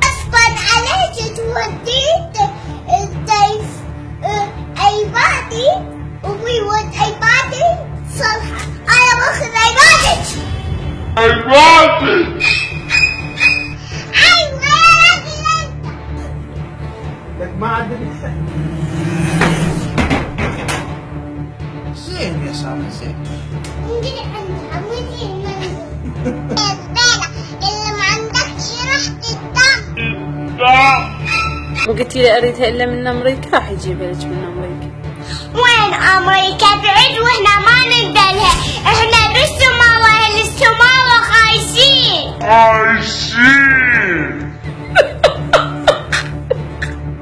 أصبر عليك توديت الضيف ايبادي وبيود ايبادي صالحة انا باخذ ايبادك لك ما عندك زين يا سارة زين. اللي عندها مدين الزبالة اللي ما عندكش ريحة الدم. وقلتي لي اريدها الا من امريكا، راح يجيبها لك من امريكا. وين امريكا بعيد واحنا ما نقدرها، احنا بالسماوة اهل السماوة خايسين.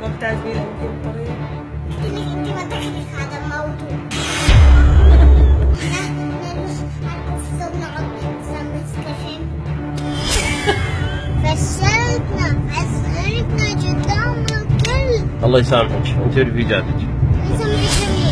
ما بتعرفين يمكن طريقة. انت ما دخلك هذا الموضوع. احنا نرقص ونقعد نتسمس كفين. فشلتنا جدام الكل. الله يسامحك انت ورفيجاتك. يسامحك